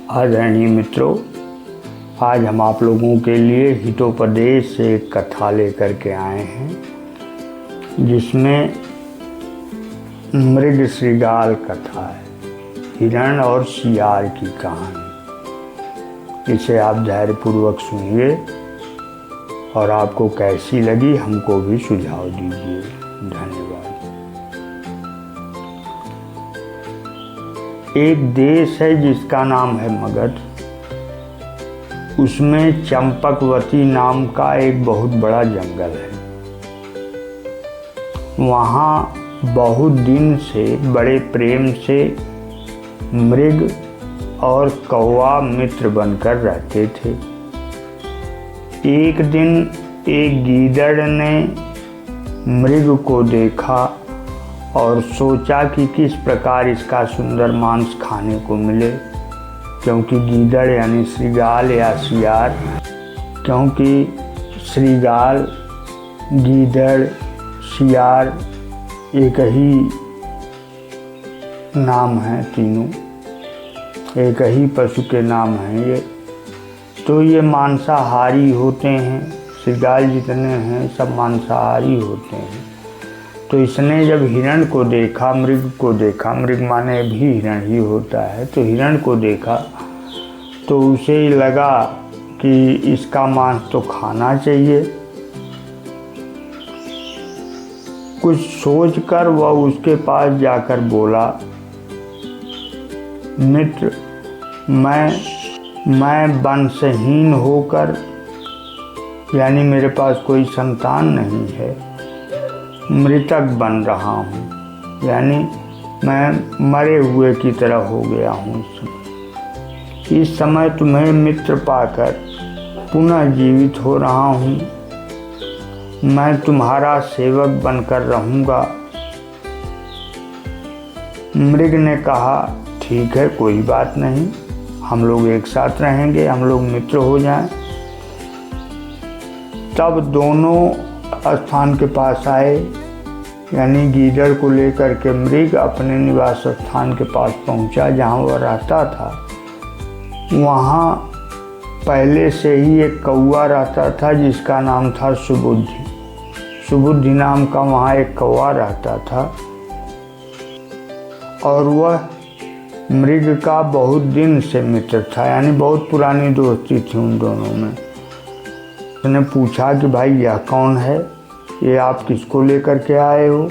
आदरणीय मित्रों, आज हम आप लोगों के लिए हितोपदेश से एक कथा लेकर के आए हैं जिसमें मृग श्रृगाल कथा है, हिरण और सियार की कहानी। इसे आप धैर्यपूर्वक सुनिए और आपको कैसी लगी हमको भी सुझाव दीजिए। धन्यवाद। एक देश है जिसका नाम है मगध। उसमें चंपकवती नाम का एक बहुत बड़ा जंगल है। वहाँ बहुत दिन से बड़े प्रेम से मृग और कौवा मित्र बनकर रहते थे। एक दिन एक गीदड़ ने मृग को देखा और सोचा कि किस प्रकार इसका सुंदर मांस खाने को मिले, क्योंकि गीदड़ यानी श्रृगाल या सियार, क्योंकि श्रृगाल, गीदड़, सियार एक ही नाम है, तीनों एक ही पशु के नाम हैं ये। तो ये मांसाहारी होते हैं। श्रृगाल जितने हैं सब मांसाहारी होते हैं। तो इसने जब हिरण को देखा, मृग को देखा, मृग माने भी हिरण ही होता है, तो हिरण को देखा तो उसे लगा कि इसका मांस तो खाना चाहिए। कुछ सोचकर वह उसके पास जाकर बोला, मित्र, मैं वंशहीन होकर, यानी मेरे पास कोई संतान नहीं है, मृतक बन रहा हूँ, यानी मैं मरे हुए की तरह हो गया हूँ। इस समय तुम्हें मित्र पाकर पुनः जीवित हो रहा हूँ। मैं तुम्हारा सेवक बनकर रहूँगा। मृग ने कहा, ठीक है, कोई बात नहीं, हम लोग एक साथ रहेंगे, हम लोग मित्र हो जाएं। तब दोनों स्थान के पास आए, यानी गीदड़ को लेकर के मृग अपने निवास स्थान के पास पहुंचा जहां वह रहता था। वहां पहले से ही एक कौवा रहता था जिसका नाम था सुबुद्धि। सुबुद्धि नाम का वहां एक कौवा रहता था और वह मृग का बहुत दिन से मित्र था, यानी बहुत पुरानी दोस्ती थी उन दोनों में। उसने पूछा कि भाई यह कौन है, ये आप किसको लेकर के आए हो?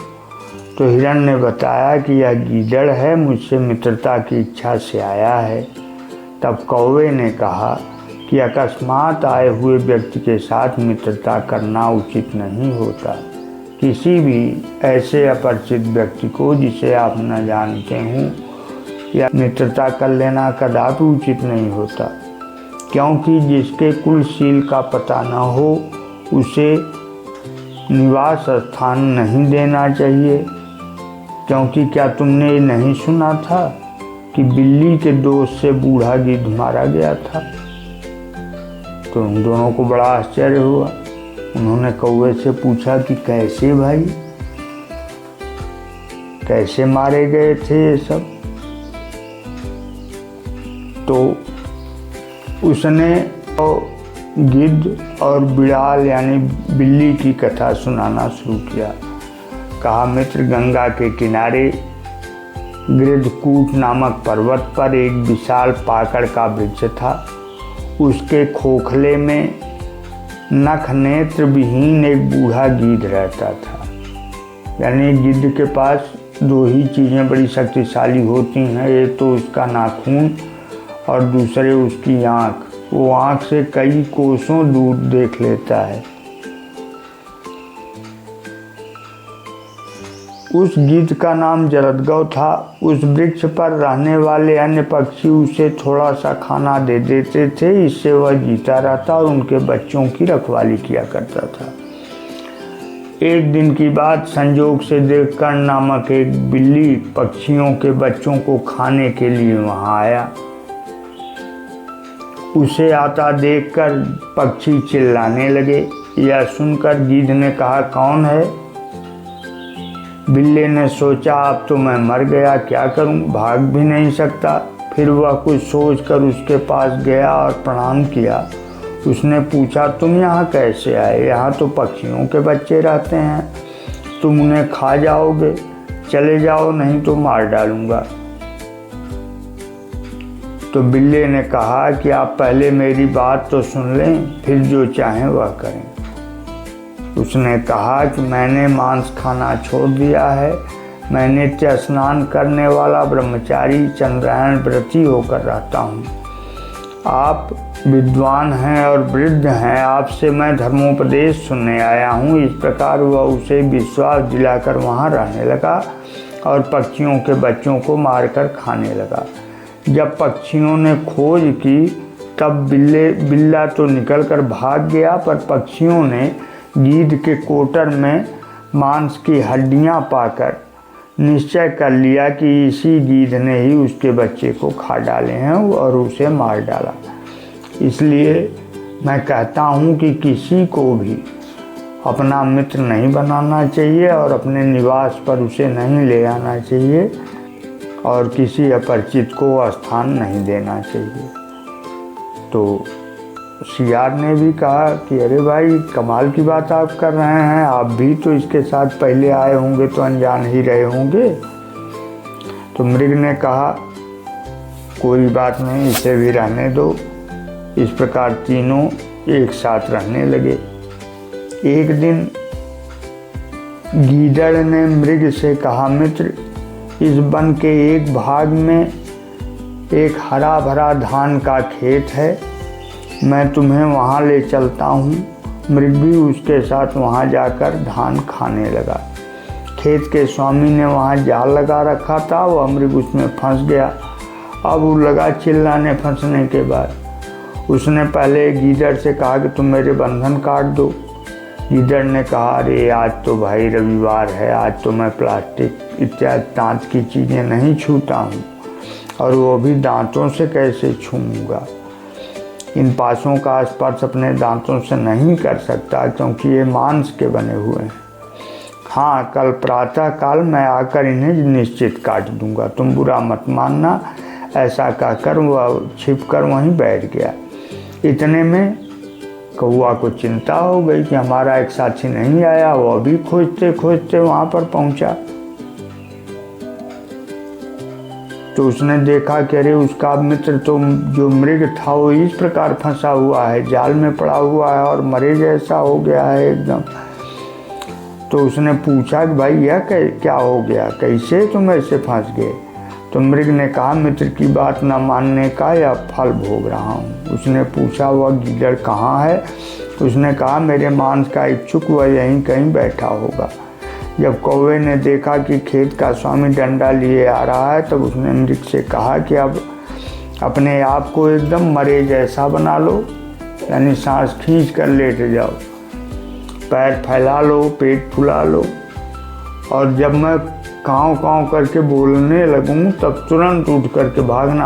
तो हिरण ने बताया कि यह गीदड़ है, मुझसे मित्रता की इच्छा से आया है। तब कौवे ने कहा कि अकस्मात आए हुए व्यक्ति के साथ मित्रता करना उचित नहीं होता। किसी भी ऐसे अपरिचित व्यक्ति को जिसे आप न जानते हों या मित्रता कर लेना कदापि उचित नहीं होता, क्योंकि जिसके कुलशील का पता न हो उसे निवास स्थान नहीं देना चाहिए। क्योंकि क्या तुमने ये नहीं सुना था कि बिल्ली के दोष से बूढ़ा गिद्ध मारा गया था? तो उन दोनों को बड़ा आश्चर्य हुआ। उन्होंने कौवे से पूछा कि कैसे भाई, कैसे मारे गए थे ये सब? तो उसने गिद्ध और बिड़ाल यानी बिल्ली की कथा सुनाना शुरू किया। कहा, मित्र, गंगा के किनारे गृद्धकूट नामक पर्वत पर एक विशाल पाकड़ का वृक्ष था। उसके खोखले में नख नेत्र विहीन एक बूढ़ा गिद्ध रहता था। यानी गिद्ध के पास दो ही चीज़ें बड़ी शक्तिशाली होती हैं, एक तो उसका नाखून और दूसरे उसकी आँख। वो आँख से कई कोसों दूर देख लेता है। उस गिद्ध का नाम जरदगव था। उस वृक्ष पर रहने वाले अन्य पक्षी उसे थोड़ा सा खाना दे देते थे, इससे वह जीता रहता और उनके बच्चों की रखवाली किया करता था। एक दिन की बात, संजोग से देखकर नामक एक बिल्ली पक्षियों के बच्चों को खाने के लिए वहां आया। उसे आता देखकर पक्षी चिल्लाने लगे। यह सुनकर गिद्ध ने कहा, कौन है? बिल्ली ने सोचा, अब तो मैं मर गया, क्या करूं, भाग भी नहीं सकता, फिर वह कुछ सोचकर उसके पास गया और प्रणाम किया। उसने पूछा, तुम यहाँ कैसे आए? यहाँ तो पक्षियों के बच्चे रहते हैं, तुम उन्हें खा जाओगे? चले जाओ, नहीं तो मार डालूंगा। तो बिल्ली ने कहा कि आप पहले मेरी बात तो सुन लें, फिर जो चाहें वह करें। उसने कहा कि मैंने मांस खाना छोड़ दिया है। मैं नित्य स्नान करने वाला ब्रह्मचारी चंद्रायण व्रती होकर रहता हूँ। आप विद्वान हैं और वृद्ध हैं, आपसे मैं धर्मोपदेश सुनने आया हूँ। इस प्रकार वह उसे विश्वास दिलाकर वहाँ रहने लगा और पक्षियों के बच्चों को मारकर खाने लगा। जब पक्षियों ने खोज की तब बिल्ला तो निकलकर भाग गया, पर पक्षियों ने गीध के कोटर में मांस की हड्डियां पाकर निश्चय कर लिया कि इसी गीध ने ही उसके बच्चे को खा डाले हैं और उसे मार डाला। इसलिए मैं कहता हूँ कि किसी को भी अपना मित्र नहीं बनाना चाहिए और अपने निवास पर उसे नहीं ले आना चाहिए और किसी अपरिचित को स्थान नहीं देना चाहिए। तो सियार ने भी कहा कि अरे भाई, कमाल की बात आप कर रहे हैं, आप भी तो इसके साथ पहले आए होंगे तो अनजान ही रहे होंगे। तो मृग ने कहा, कोई बात नहीं, इसे भी रहने दो। इस प्रकार तीनों एक साथ रहने लगे। एक दिन गीदड़ ने मृग से कहा, मित्र, इस वन के एक भाग में एक हरा भरा धान का खेत है, मैं तुम्हें वहाँ ले चलता हूँ। मृग भी उसके साथ वहाँ जाकर धान खाने लगा। खेत के स्वामी ने वहाँ जाल लगा रखा था, वह मृग उसमें फंस गया। अब वो लगा चिल्लाने। फंसने के बाद उसने पहले गीदड़ से कहा कि तुम मेरे बंधन काट दो। गीदड़ ने कहा, अरे आज तो भाई रविवार है, आज तो मैं प्लास्टिक इत्यादि दांत की चीज़ें नहीं छूता हूँ, और वो भी दांतों से कैसे छूऊंगा। इन पासों का स्पर्श अपने दांतों से नहीं कर सकता क्योंकि ये मांस के बने हुए हैं। हाँ, कल प्रातः काल मैं आकर इन्हें निश्चित काट दूंगा, तुम बुरा मत मानना। ऐसा कहकर वह छिपकर वहीं बैठ गया। इतने में कौआ को चिंता हो गई कि हमारा एक साथी नहीं आया। वह भी खोजते खोजते वहाँ पर पहुँचा तो उसने देखा कि अरे, उसका मित्र तो जो मृग था वो इस प्रकार फंसा हुआ है, जाल में पड़ा हुआ है और मरे जैसा हो गया है एकदम। तो उसने पूछा कि भाई यह क्या हो गया, कैसे तुम ऐसे फंस गए? तो मृग ने कहा, मित्र की बात न मानने का यह फल भोग रहा हूँ। उसने पूछा, वह गीदड़ कहाँ है? उसने कहा, मेरे मांस का इच्छुक वह यहीं कहीं बैठा होगा। जब कौवे ने देखा कि खेत का स्वामी डंडा लिए आ रहा है तब उसने मृग से कहा कि अब अपने आप को एकदम मरे जैसा बना लो, यानी सांस खींच कर लेट जाओ, पैर फैला लो, पेट फुला लो, और जब मैं काँव काँव करके बोलने लगूँ तब तुरंत उठ करके भागना।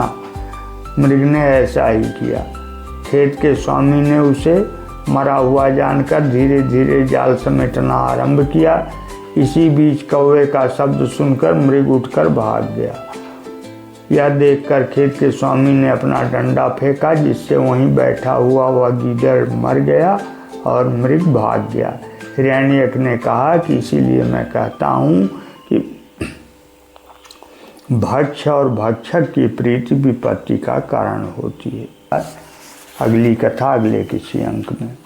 मृग ने ऐसा ही किया। खेत के स्वामी ने उसे मरा हुआ जानकर धीरे धीरे जाल समेटना आरंभ किया। इसी बीच कौवे का शब्द सुनकर मृग उठकर भाग गया। यह देखकर खेत के स्वामी ने अपना डंडा फेंका, जिससे वहीं बैठा हुआ वह गीदड़ मर गया और मृग भाग गया। हिरण्यक ने कहा कि इसीलिए मैं कहता हूँ कि भक्ष और भक्षक की प्रीति विपत्ति का कारण होती है। अगली कथा अगले किसी अंक में।